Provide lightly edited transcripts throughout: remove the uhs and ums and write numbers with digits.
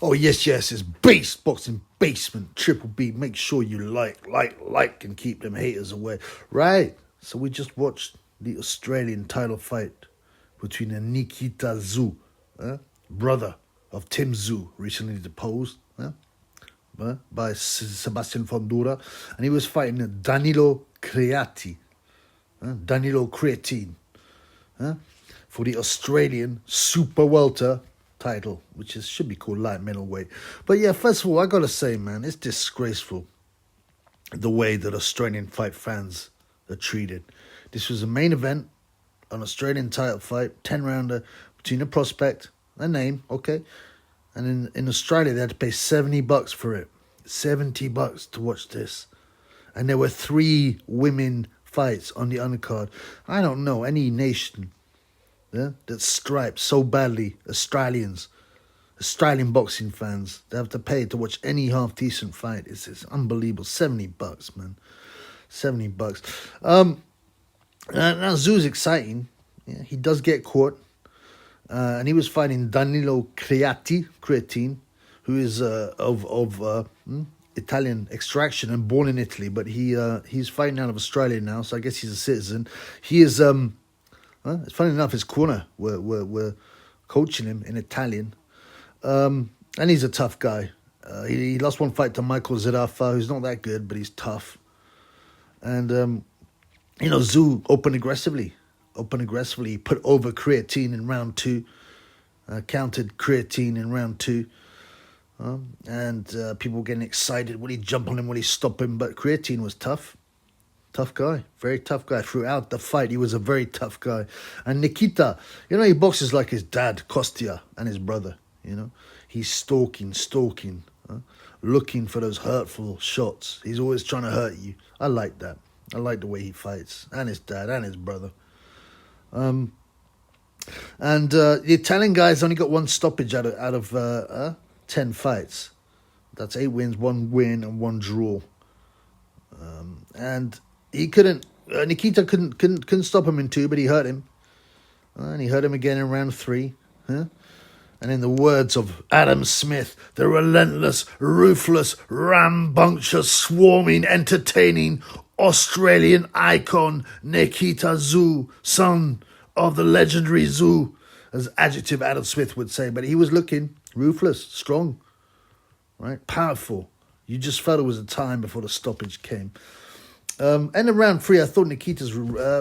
Oh, yes, it's Base Boxing Basement, Triple B. Make sure you like, and keep them haters away. Right, so we just watched the Australian title fight between Nikita Tszyu, brother of Tszyu, recently deposed by Sebastian Fondura, and he was fighting Danilo Creati, Danilo Creatine, for the Australian super welter title, which should be called light middleweight. But yeah, first of all, I gotta say, man, it's disgraceful the way that Australian fight fans are treated. This was a main event, an Australian title fight, 10-rounder between a prospect, a name, okay, and in Australia they had to pay $70 for it, $70 to watch this, and there were 3 women fights on the undercard. I don't know any nation that stripes so badly Australian boxing fans. They have to pay to watch any half decent fight. It's unbelievable. $70, man. $70. Now Tszyu's exciting. Yeah, he does get caught, and he was fighting Danilo Creatine, who is of Italian extraction and born in Italy, but he's fighting out of Australia now, so I guess he's a citizen. He is it's funny enough, his corner were coaching him in Italian, and he's a tough guy. He lost one fight to Michael Zerafa, who's not that good, but he's tough. And Tszyu opened aggressively. He put over Creatine in round 2, countered Creatine in round 2. And people were getting excited. Will he jump on him? Will he stop him? But Creatine was tough. Tough guy. Very tough guy. Throughout the fight, he was a very tough guy. And Nikita, he boxes like his dad, Kostya, and his brother. He's stalking, looking for those hurtful shots. He's always trying to hurt you. I like that. I like the way he fights. And his dad and his brother. And the Italian guy's only got 1 stoppage out of 10 fights. That's 8 wins, 1 win, and 1 draw. And he couldn't. Nikita couldn't stop him in 2, but he hurt him. And he hurt him again in round 3. And in the words of Adam Smith, the relentless, ruthless, rambunctious, swarming, entertaining Australian icon Nikita Tszyu, son of the legendary Tszyu, as adjective Adam Smith would say. But he was looking ruthless, strong, right, powerful. You just felt it was a time before the stoppage came. And in round 3, I thought Nikita's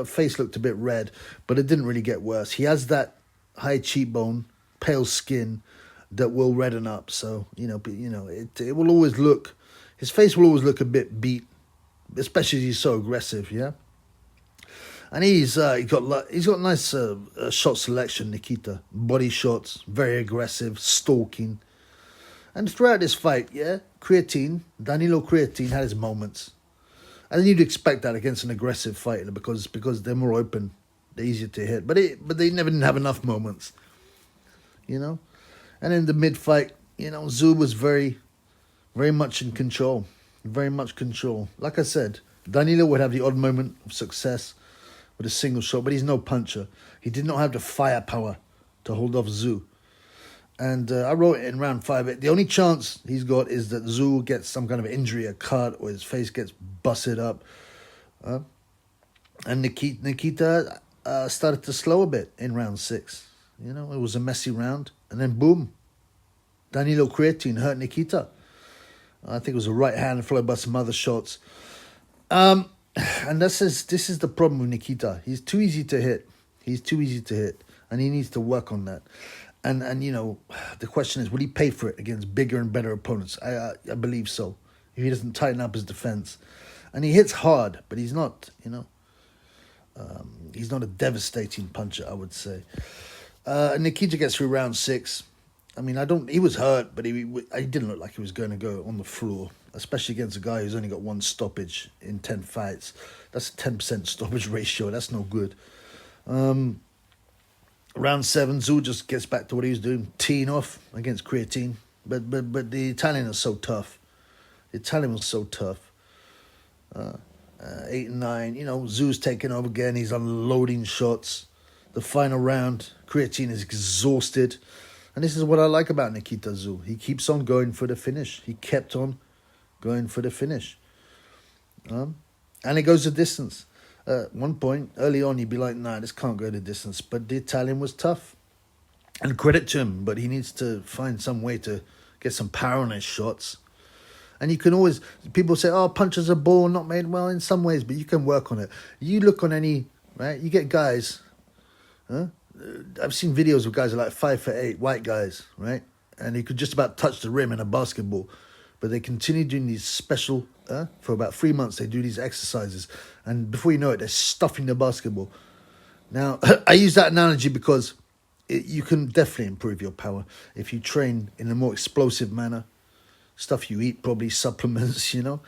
face looked a bit red, but it didn't really get worse. He has that high cheekbone, pale skin that will redden up. So it will always look. His face will always look a bit beat, especially as he's so aggressive. Yeah. And he's got nice shot selection, Nikita. Body shots, very aggressive, stalking. And throughout this fight, Danilo Creatine had his moments. And you'd expect that against an aggressive fighter because they're more open, they're easier to hit. But they never didn't have enough moments, And in the mid-fight, Tszyu was very, very much in control. Very much control. Like I said, Danilo would have the odd moment of success with a single shot, but he's no puncher. He did not have the firepower to hold off Tszyu. And I wrote it in round 5. The only chance he's got is that Tszyu gets some kind of injury, a cut, or his face gets busted up. And Nikita started to slow a bit in round 6. It was a messy round. And then boom, Danilo Creatine hurt Nikita. I think it was a right hand followed by some other shots. And this is the problem with Nikita. He's too easy to hit. And he needs to work on that. And the question is, will he pay for it against bigger and better opponents? I believe so. If he doesn't tighten up his defense. And he hits hard, but he's not, he's not a devastating puncher, I would say. Nikita gets through round 6. He was hurt, but he didn't look like he was going to go on the floor, especially against a guy who's only got 1 stoppage in 10 fights. That's a 10% stoppage ratio. That's no good. Round 7, Tszyu just gets back to what he was doing, teeing off against Creatine. But the Italian is so tough. The Italian was so tough. 8 and 9, Tszyu's taking over again. He's unloading shots. The final round, Creatine is exhausted. And this is what I like about Nikita Tszyu. He keeps on going for the finish. He kept on going for the finish. And it goes the distance. At one point, early on, you'd be like, nah, this can't go the distance. But the Italian was tough. And credit to him, but he needs to find some way to get some power on his shots. And you can always, people say, oh, punches are ball, not made well in some ways, but you can work on it. You look on any, right, you get guys, I've seen videos of guys who are like 5'8", white guys, right? And he could just about touch the rim in a basketball. But they continue doing these special, for about 3 months, they do these exercises. And before you know it, they're stuffing the basketball. Now, I use that analogy because you can definitely improve your power if you train in a more explosive manner. Stuff you eat, probably supplements, you know.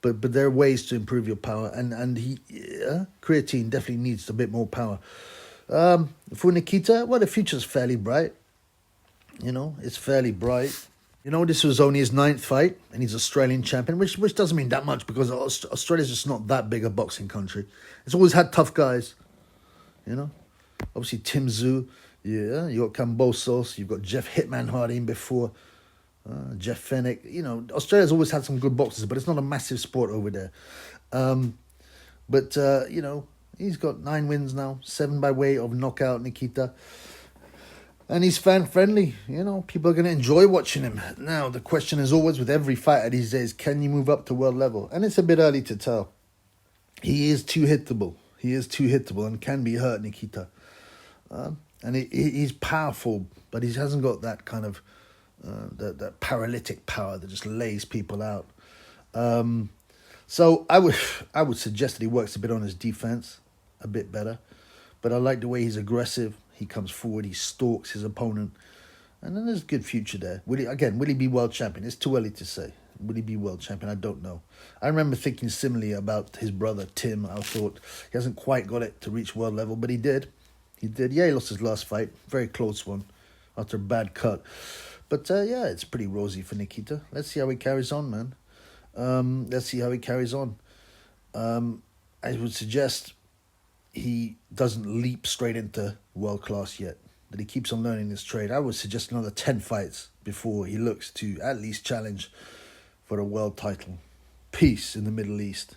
But there are ways to improve your power. And creatine definitely needs a bit more power. For Nikita, well, the future's fairly bright. You know, it's fairly bright. You know, this was only his 9th fight, and he's Australian champion, which doesn't mean that much because Australia's just not that big a boxing country. It's always had tough guys, you know. Obviously, Tszyu, yeah, you got Kambosos, you've got Jeff Hitman Hardy in before, Jeff Fennick. You know, Australia's always had some good boxers, but it's not a massive sport over there. But you know, he's got 9 wins now, 7 by way of knockout, Nikita. And he's fan-friendly, you know. People are going to enjoy watching him. Now, the question is always with every fighter these days, can you move up to world level? And it's a bit early to tell. He is too hittable. He is too hittable and can be hurt, Nikita. And he's powerful, but he hasn't got that kind of that paralytic power that just lays people out. So I would suggest that he works a bit on his defense, a bit better. But I like the way he's aggressive. He comes forward, he stalks his opponent, and then there's a good future there. Will he be world champion? It's too early to say. Will he be world champion? I don't know. I remember thinking similarly about his brother, Tim. I thought he hasn't quite got it to reach world level, but he did. He did. Yeah, he lost his last fight. Very close one after a bad cut. But, yeah, it's pretty rosy for Nikita. Let's see how he carries on, man. Let's see how he carries on. I would suggest he doesn't leap straight into world class yet, that he keeps on learning this trade. I would suggest another 10 fights before he looks to at least challenge for a world title. Peace in the Middle East.